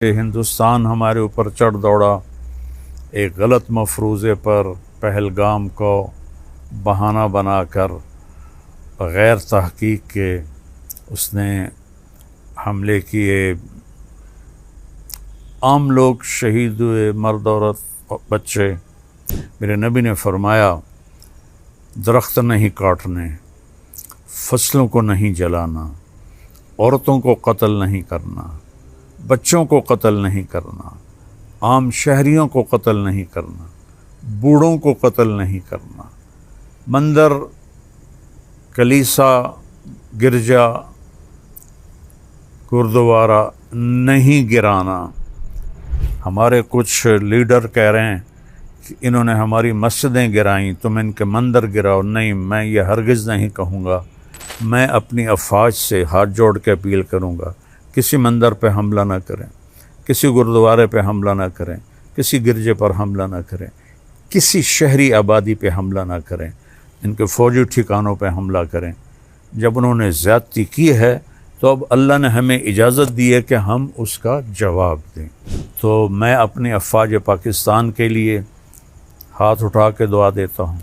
کہ ہندوستان ہمارے اوپر چڑھ دوڑا ایک غلط مفروضے پر پہلگام کو بہانہ بنا کر بغیر تحقیق کے اس نے حملے کیے، عام لوگ شہید ہوئے، مرد عورت بچے۔ میرے نبی نے فرمایا درخت نہیں کاٹنے، فصلوں کو نہیں جلانا، عورتوں کو قتل نہیں کرنا، بچوں کو قتل نہیں کرنا، عام شہریوں کو قتل نہیں کرنا، بوڑھوں کو قتل نہیں کرنا، مندر، کلیسا، گرجا، گردوارا نہیں گرانا۔ ہمارے کچھ لیڈر کہہ رہے ہیں کہ انہوں نے ہماری مسجدیں گرائیں، تم ان کے مندر گراؤ۔ نہیں، میں یہ ہرگز نہیں کہوں گا۔ میں اپنی افواج سے ہاتھ جوڑ کے اپیل کروں گا، کسی مندر پہ حملہ نہ کریں، کسی گردوارے پہ حملہ نہ کریں، کسی گرجے پر حملہ نہ کریں، کسی شہری آبادی پہ حملہ نہ کریں، ان کے فوجی ٹھکانوں پہ حملہ کریں۔ جب انہوں نے زیادتی کی ہے تو اب اللہ نے ہمیں اجازت دی ہے کہ ہم اس کا جواب دیں۔ تو میں اپنی افواج پاکستان کے لیے ہاتھ اٹھا کے دعا دیتا ہوں،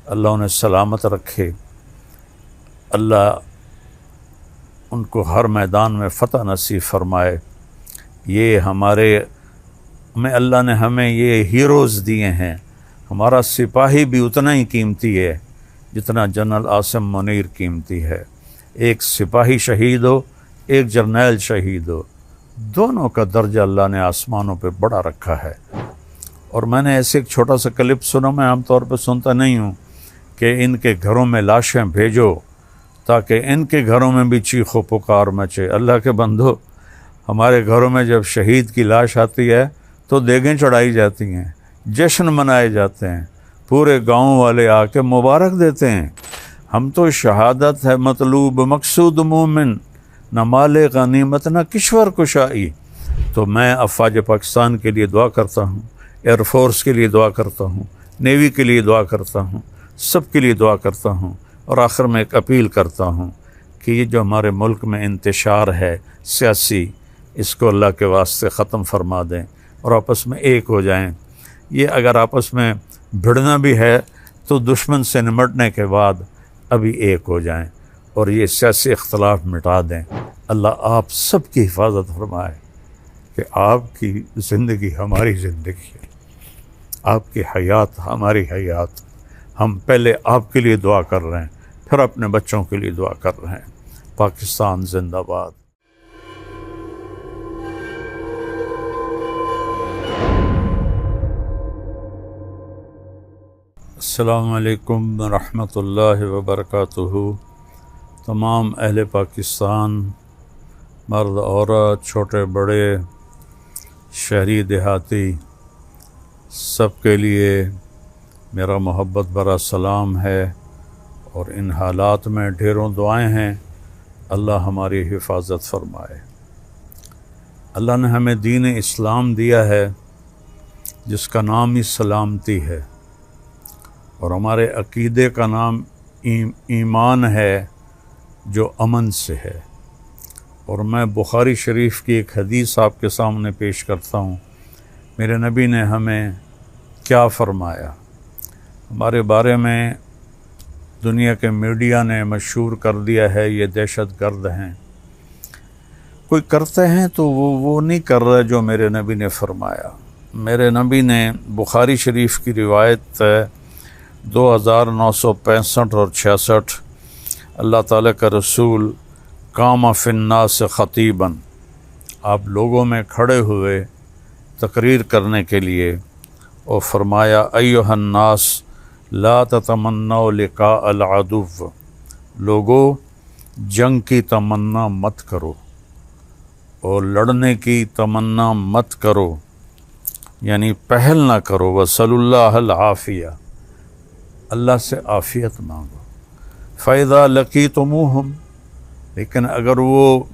اللہ انہیں سلامت رکھے، اللہ ان کو ہر میدان میں فتح نصیب فرمائے۔ یہ اللہ نے ہمیں یہ ہیروز دیے ہیں۔ ہمارا سپاہی بھی اتنا ہی قیمتی ہے جتنا جنرل عاصم منیر قیمتی ہے۔ ایک سپاہی شہید ہو، ایک جرنیل شہید ہو، دونوں کا درجہ اللہ نے آسمانوں پہ بڑا رکھا ہے۔ اور میں نے ایسے ایک چھوٹا سا کلپ سنا، میں عام طور پہ سنتا نہیں ہوں، کہ ان کے گھروں میں لاشیں بھیجو تاکہ ان کے گھروں میں بھی چیخ و پکار مچے۔ اللہ کے بندو، ہمارے گھروں میں جب شہید کی لاش آتی ہے تو دیگیں چڑھائی جاتی ہیں، جشن منائے جاتے ہیں، پورے گاؤں والے آ کے مبارک دیتے ہیں۔ ہم تو شہادت ہے مطلوب مقصود مومن، نہ مال غنیمت نہ کشور کشائی۔ تو میں افواج پاکستان کے لیے دعا کرتا ہوں، ایئر فورس کے لیے دعا کرتا ہوں، نیوی کے لیے دعا کرتا ہوں، سب کے لیے دعا کرتا ہوں۔ اور آخر میں ایک اپیل کرتا ہوں کہ یہ جو ہمارے ملک میں انتشار ہے سیاسی، اس کو اللہ کے واسطے ختم فرما دیں اور آپس میں ایک ہو جائیں۔ یہ اگر آپس میں بھڑنا بھی ہے تو دشمن سے نمٹنے کے بعد ابھی ایک ہو جائیں اور یہ سیاسی اختلاف مٹا دیں۔ اللہ آپ سب کی حفاظت فرمائے کہ آپ کی زندگی ہماری زندگی ہے، آپ کی حیات ہماری حیات۔ ہم پہلے آپ کے لیے دعا کر رہے ہیں، پھر اپنے بچوں کے لیے دعا کر رہے ہیں۔ پاکستان زندہ باد۔ السلام علیکم ورحمۃ اللہ وبرکاتہ۔ تمام اہل پاکستان، مرد عورت، چھوٹے بڑے، شہری دیہاتی، سب کے لیے میرا محبت بھرا سلام ہے، اور ان حالات میں ڈھیروں دعائیں ہیں۔ اللہ ہماری حفاظت فرمائے۔ اللہ نے ہمیں دین اسلام دیا ہے جس کا نام ہی سلامتی ہے، اور ہمارے عقیدے کا نام ایمان ہے جو امن سے ہے۔ اور میں بخاری شریف کی ایک حدیث آپ کے سامنے پیش کرتا ہوں۔ میرے نبی نے ہمیں کیا فرمایا؟ ہمارے بارے میں دنیا کے میڈیا نے مشہور کر دیا ہے یہ دہشت گرد ہیں۔ کوئی کرتے ہیں تو وہ نہیں کر رہا جو میرے نبی نے فرمایا۔ میرے نبی نے بخاری شریف کی روایت 2965 اور 66، اللہ تعالیٰ کا رسول قام فی الناس خطیباً، آپ لوگوں میں کھڑے ہوئے تقریر کرنے کے لیے، اور فرمایا ایھا الناس لا تتمنوا لقاء العدو، لوگو جنگ کی تمنا مت کرو اور لڑنے کی تمنا مت کرو، یعنی پہل نہ کرو۔ وصلی اللہ العافیہ، اللہ سے عافیت مانگو۔ فَإِذَا لَقِيتُمُوهُمْ، لیکن اگر وہ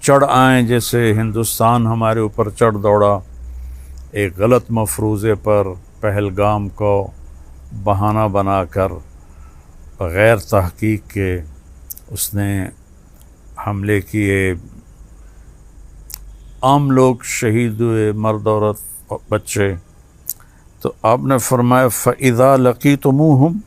چڑھ آئیں، جیسے ہندوستان ہمارے اوپر چڑھ دوڑا ایک غلط مفروضے پر پہلگام کو بہانہ بنا کر بغیر تحقیق کے اس نے حملے کیے، عام لوگ شہید ہوئے، مرد عورت بچے، تو آپ نے فرمایا فَإِذَا لَقِيتُمُوهُمْ